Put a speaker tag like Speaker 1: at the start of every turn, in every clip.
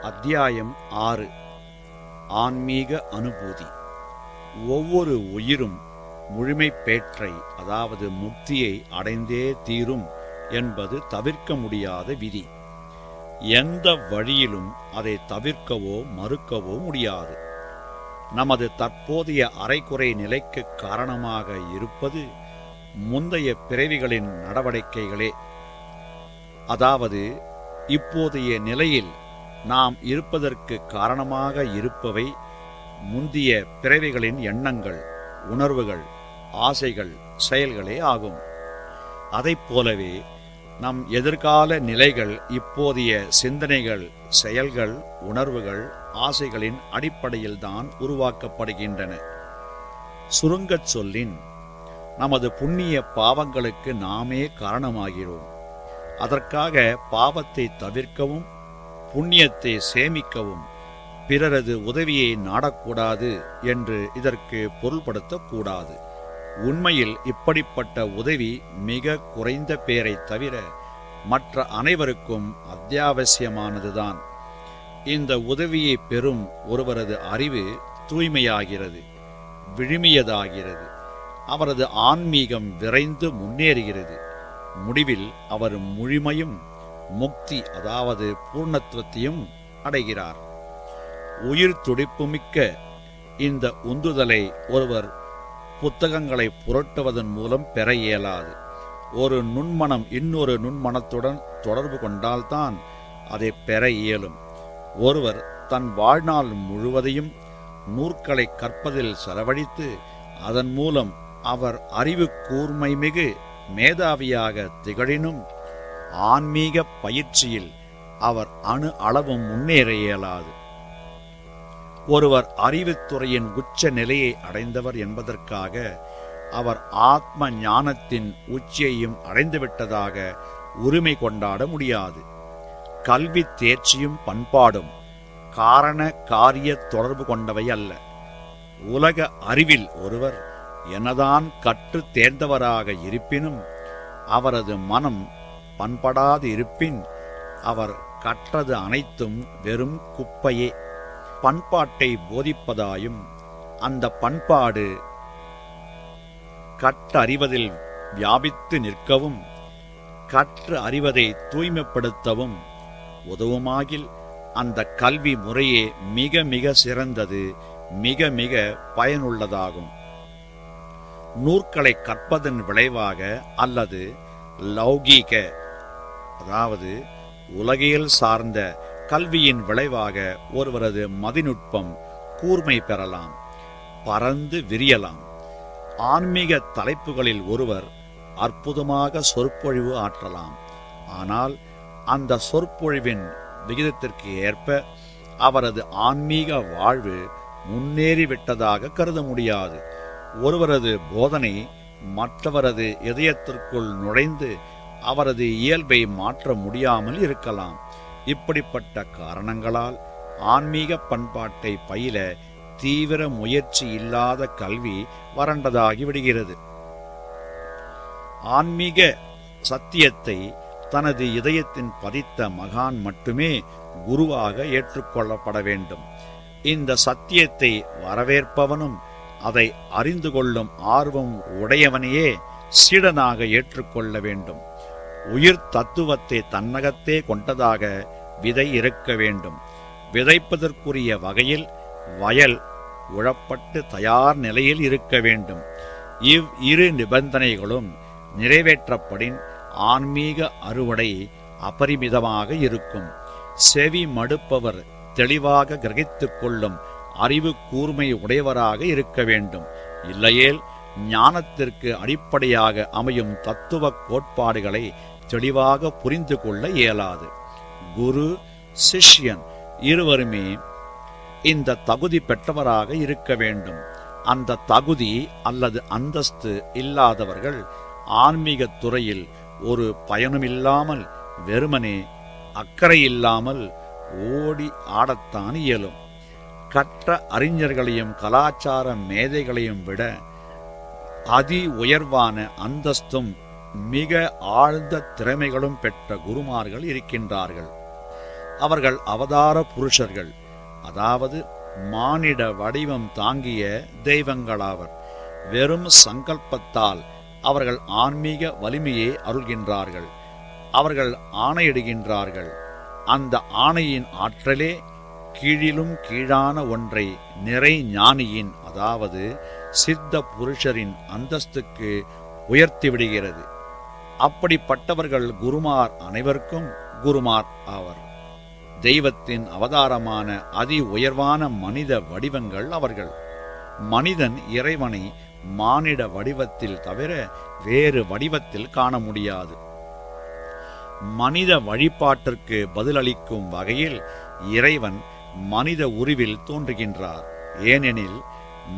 Speaker 1: அத்தியாயம் 6. ஆன்மீக அனுபூதி. ஒவ்வொரு உயிரும் முழுமை பேற்றை, அதாவது முக்தியை அடைந்தே தீரும் என்பது தவிர்க்க முடியாத விதி. எந்த வழியிலும் அதை தவிர்க்கவோ மறுக்கவோ முடியாது. நமது தற்போதைய அரைகுறை நிலைக்கு காரணமாக இருப்பது முந்தைய பிறவிகளின் நடவடிக்கைகளே. அதாவது இப்போதைய நிலையில் நாம் இருப்பதற்கு காரணமாக இருப்பவை முந்திய பிறவிகளின் எண்ணங்கள், உணர்வுகள், ஆசைகள், செயல்களே ஆகும். அதைப் போலவே நம் எதிர்கால நிலைகள் இப்போதைய சிந்தனைகள், செயல்கள், உணர்வுகள், ஆசைகளின் அடிப்படையில்தான் உருவாக்கப்படுகின்றன. சுருங்கச் சொல்லின், நமது புண்ணிய பாவங்களுக்கு நாமே காரணமாகிறோம். அதற்காக பாவத்தை தவிர்க்கவும் புண்ணியத்தை சேமிக்கவும் பிறரது உதவியை நாடக்கூடாது என்று இதற்கு பொருள்படுத்தக்கூடாது. உண்மையில் இப்படிப்பட்ட உதவி மிக குறைந்த பேரை தவிர மற்ற அனைவருக்கும் அத்தியாவசியமானதுதான். இந்த உதவியை பெறும் ஒருவரது அறிவு தூய்மையாகிறது, விழுமியதாகிறது. அவரது ஆன்மீகம் விரைந்து முன்னேறுகிறது. முடிவில் அவர் முழுமையும் முக்தி, அதாவது பூர்ணத்துவத்தையும் அடைகிறார். உயிர் துடிப்புமிக்க இந்த உந்துதலை ஒருவர் புத்தகங்களை புரட்டுவதன் மூலம் பெற இயலாது. ஒரு நுண்மனம் இன்னொரு நுண்மனத்துடன் தொடர்பு கொண்டால்தான் அதை பெற இயலும். ஒருவர் தன் வாழ்நாள் முழுவதையும் நூற்களை கற்பதில் செலவழித்து அதன் மூலம் அவர் அறிவு கூர்மை மிகு மேதாவியாக திகழினும் ஆன்மீக பயிற்சியில் அவர் அணு அளவும் முன்னேற இயலாது. ஒருவர் அறிவுத்துறையின் உச்ச நிலையை அடைந்தவர் என்பதற்காக அவர் ஆத்ம ஞானத்தின் உச்சியையும் அடைந்துவிட்டதாக உரிமை கொண்டாட முடியாது. கல்வி தேர்ச்சியும் பண்பாடும் காரண காரிய தொடர்பு கொண்டவை அல்ல. உலக அறிவில் ஒருவர் என்னதான் கற்று தேர்ந்தவராக இருப்பினும் அவரது மனம் பண்படாது இருப்பின் அவர் கற்றது அனைத்தும் வெறும் குப்பையே. பண்பாட்டை போதிப்பதாயும் அந்த பண்பாடு கற்றறிவதில் வியாபித்து நிற்கவும் கற்று அறிவதை தூய்மைப்படுத்தவும் உதவுமாகில் அந்த கல்வி முறையே மிக மிக சிறந்தது, மிக மிக பயனுள்ளதாகும். நூற்களை கற்பதன் விளைவாக அல்லது லௌகீக, அதாவது உலகியல் சார்ந்த கல்வியின் விளைவாக ஒருவரது மதிநுட்பம் கூர்மை பெறலாம், பறந்து விரியலாம். ஆன்மீக தலைப்புகளில் ஒருவர் அற்புதமாக சொற்பொழிவு ஆற்றலாம். ஆனால் அந்த சொற்பொழிவின் விகிதத்திற்கு ஏற்ப அவரது ஆன்மீக வாழ்வு முன்னேறிவிட்டதாக கருத முடியாது. ஒருவரது போதனை மற்றவரது இதயத்திற்குள் நுழைந்து அவரது இயல்பை மாற்ற முடியாமல் இருக்கலாம். இப்படிப்பட்ட காரணங்களால் ஆன்மீக பண்பாட்டை பயில தீவிர முயற்சி இல்லாத கல்வி வறண்டதாகி விடுகிறது. ஆன்மீக சத்தியத்தை தனது இதயத்தின் பதித்த மகான் மட்டுமே குருவாக ஏற்றுக்கொள்ளப்பட வேண்டும். இந்த சத்தியத்தை வரவேற்பவனும் அதை அறிந்து கொள்ளும் ஆர்வம் உடையவனையே சீடனாக ஏற்றுக்கொள்ள வேண்டும். உயிர் தத்துவத்தை தன்னகத்தே கொண்டதாக விதை இருக்க வேண்டும். விதைப்பதற்குரிய வகையில் வயல் உழப்பட்டு தயார் நிலையில் இருக்க வேண்டும். இவ் இரு நிபந்தனைகளும் நிறைவேற்றப்படின் ஆன்மீக அறுவடை அபரிமிதமாக இருக்கும். செவி மடுப்பவர் தெளிவாக கிரகித்துக் கொள்ளும் அறிவு கூர்மை உடையவராக இருக்க வேண்டும். இல்லையேல் ஞானத்திற்கு அடிப்படையாக அமையும் தத்துவ கோட்பாடுகளை தெளிவாக புரிந்து கொள்ள இயலாது. குரு சிஷ்யன் இருவருமே இந்த தகுதி பெற்றவராக இருக்க வேண்டும். அந்த தகுதி அல்லது அந்தஸ்து இல்லாதவர்கள் ஆன்மீக துறையில் ஒரு பயனுமில்லாமல் வெறுமனே அக்கறையில்லாமல் ஓடி ஆடத்தான் இயலும். கற்ற அறிஞர்களையும் கலாச்சார மேதைகளையும் விட அதி உயர்வான அந்தஸ்தும் மிக ஆழ்ந்த திறமைகளும் பெற்ற குருமார்கள் இருக்கின்றார்கள். அவர்கள் அவதார புருஷர்கள், அதாவது மானிட வடிவம் தாங்கிய தெய்வங்களாவர். வெறும் சங்கல்பத்தால் அவர்கள் ஆன்மீக வலிமையை அருள்கின்றார்கள். அவர்கள் ஆணையிடுகின்றார்கள். அந்த ஆணையின் ஆற்றலே கீழிலும் கீழான ஒன்றை நிறை ஞானியின், அதாவது சித்த புருஷரின் அந்தஸ்துக்கு உயர்த்திவிடுகிறது. அப்படிப்பட்டவர்கள் குருமார் அனைவருக்கும் குருமார் ஆவர். தெய்வத்தின் அவதாரமான அதி உயர்வான மனித வடிவங்கள் அவர்கள். மனிதன் இறைவனை மானிட வடிவத்தில் தவிர வேறு வடிவத்தில் காண முடியாது. மனித வழிபாட்டிற்கு பதிலளிக்கும் வகையில் இறைவன் மனித உருவில் தோன்றுகின்றார். ஏனெனில்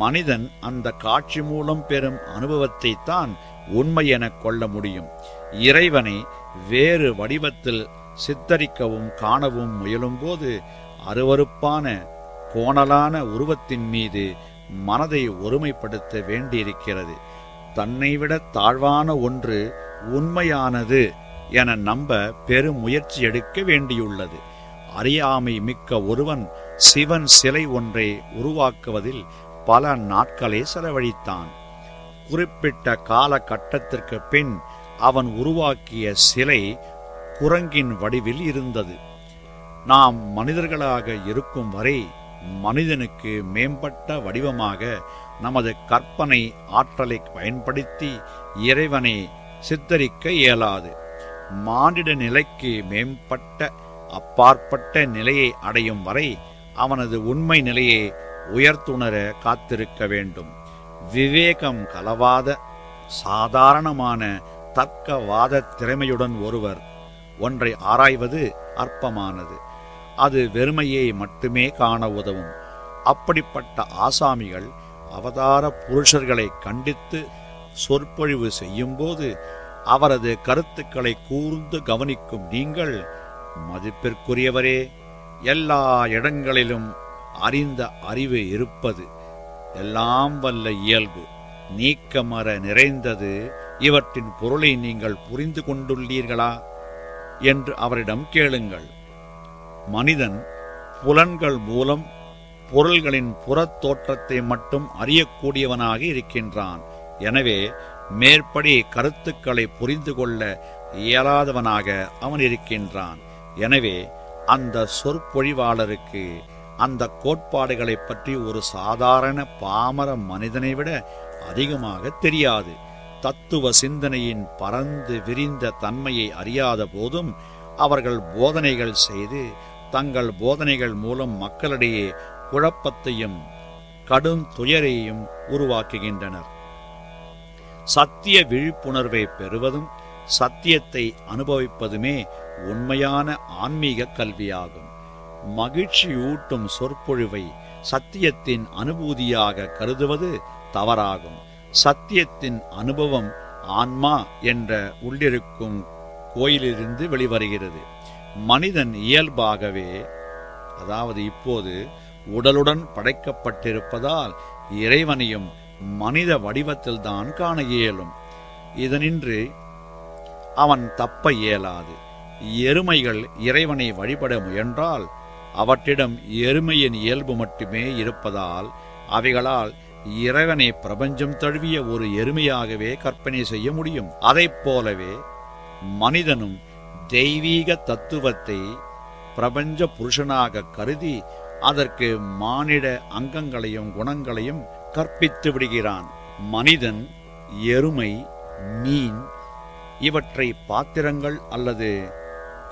Speaker 1: மனிதன் அந்த காட்சி மூலம் பெறும் அனுபவத்தை தான் உண்மை என கொள்ள முடியும். இறைவனை வேறு வடிவத்தில் சித்தரிக்கவும் காணவும் முயலும்போது அருவருப்பான கோணலான உருவத்தின் மீது மனதை ஒருமைப்படுத்த வேண்டியிருக்கிறது. தன்னைவிட தாழ்வான ஒன்று உண்மையானது என நம்ப பெரும் முயற்சி எடுக்க வேண்டியுள்ளது. அறியாமை மிக்க ஒருவன் சிவன் சிலை ஒன்றை உருவாக்குவதில் பல நாட்களை செலவழித்தான். குறிப்பிட்ட காலகட்டத்திற்கு பின் அவன் உருவாக்கிய சிலை குரங்கின் வடிவில் இருந்தது. நாம் மனிதர்களாக இருக்கும் வரை மனிதனுக்கு மேம்பட்ட வடிவமாக நமது கற்பனை ஆற்றலை பயன்படுத்தி இறைவனை சித்தரிக்க இயலாது. மானிட நிலைக்கு மேம்பட்ட அப்பாற்பட்ட நிலையை அடையும் வரை அவனது உண்மை நிலையை உயர்த்துணர காத்திருக்க வேண்டும். விவேகம் கலவாத சாதாரணமான தர்க்கவாத திறமையுடன் ஒருவர் ஒன்றை ஆராய்வது அற்பமானது. அது வெறுமையை மட்டுமே காண உதவும். அப்படிப்பட்ட ஆசாமிகள் அவதார புருஷர்களை கண்டித்து சொற்பொழிவு செய்யும்போது அவரது கருத்துக்களை கூர்ந்து கவனிக்கும் நீங்கள், மதிப்பிற்குரியவரே, எல்லா இடங்களிலும் அறிந்த அறிவு இருப்பது எல்லாம் வல்ல இயல்பு, நீக்கமற நிறைந்தது. இவற்றின் பொருளை நீங்கள் புரிந்து கொண்டுள்ளீர்களா என்று அவரிடம் கேளுங்கள். மனிதன் புலன்கள் மூலம் பொருள்களின் புறத் தோற்றத்தை மட்டும் அறியக்கூடியவனாக இருக்கின்றான். எனவே மேற்படி கருத்துக்களை புரிந்து கொள்ள இயலாதவனாக அவன் இருக்கின்றான். எனவே அந்த சொற்பொழிவாளருக்கு அந்த கோட்பாடுகளை பற்றி ஒரு சாதாரண பாமர மனிதனை விட அதிகமாக தெரியாது. தத்துவ சிந்தனையின் பரந்து விரிந்த தன்மையை அறியாத போதும் அவர்கள் போதனைகள் செய்து தங்கள் போதனைகள் மூலம் மக்களிடையே குழப்பத்தையும் கடும் துயரையும் உருவாக்குகின்றனர். சத்திய விழிப்புணர்வை பெறுவதும் சத்தியத்தை அனுபவிப்பதுமே உண்மையான ஆன்மீக கல்வியாகும். மகிழ்ச்சியூட்டும் சொற்பொழிவை சத்தியத்தின் அனுபூதியாக கருதுவது தவறாகும். சத்தியத்தின் அனுபவம் ஆன்மா என்ற உள்ளிருக்கும் கோயிலிருந்து வெளிவருகிறது. மனிதன் இயல்பாகவே, அதாவது இப்போது உடலுடன் படைக்கப்பட்டிருப்பதால் இறைவனையும் மனித வடிவத்தில்தான் காண இயலும். இதனின்று அவன் தப்ப இயலாது. எருமைகள் இறைவனை வழிபட முயன்றால் அவற்றிடம் எருமையின் இயல்பு மட்டுமே இருப்பதால் அவைகளால் இறைவனை பிரபஞ்சம் தழுவிய ஒரு எருமையாகவே கற்பனை செய்ய முடியும். அதைப் போலவே மனிதனும் தெய்வீக தத்துவத்தை பிரபஞ்ச புருஷனாக கருதி அதற்கு மானிட அங்கங்களையும் குணங்களையும் கற்பித்து விடுகிறான். மனிதன், எருமை, மீன் இவற்றை பாத்திரங்கள் அல்லது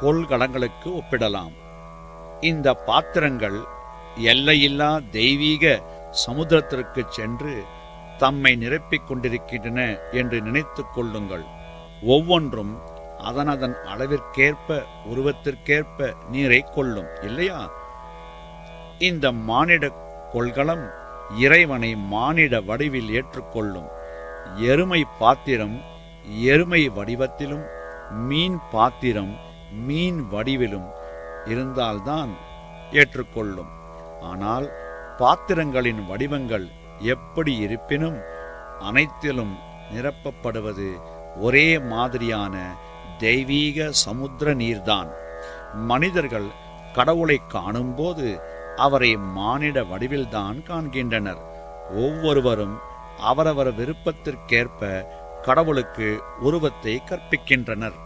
Speaker 1: கொள்கலங்களுக்கு ஒப்பிடலாம். இந்த பாத்திரங்கள் எல்லையில்லா தெய்வீக சமுத்திரத்திற்கு சென்று தம்மை நிரப்பிக் கொண்டிருக்கின்றன என்று நினைத்துக் கொள்ளுங்கள். ஒவ்வொன்றும் அதனதன் அளவிற்கேற்ப உருவத்திற்கேற்ப நீரை கொள்ளும், இல்லையா? இந்த மானிட கொள்கலம் இறைவனை மானிட வடிவில் ஏற்றுக்கொள்ளும். எருமை பாத்திரம் எருமை வடிவத்திலும் மீன் பாத்திரம் மீன் வடிவிலும் இருந்தால்தான் ஏற்றுக்கொள்ளும். ஆனால் பாத்திரங்களின் வடிவங்கள் எப்படி இருப்பினும் அனைத்திலும் நிரப்பப்படுவது ஒரே மாதிரியான தெய்வீக சமுத்திர நீர்தான். மனிதர்கள் கடவுளை காணும்போது அவரை மானிட வடிவில்தான் காண்கின்றனர். ஒவ்வொருவரும் அவரவர் விருப்பத்திற்கேற்ப கடவுளுக்கு உருவத்தை கற்பிக்கின்றனர்.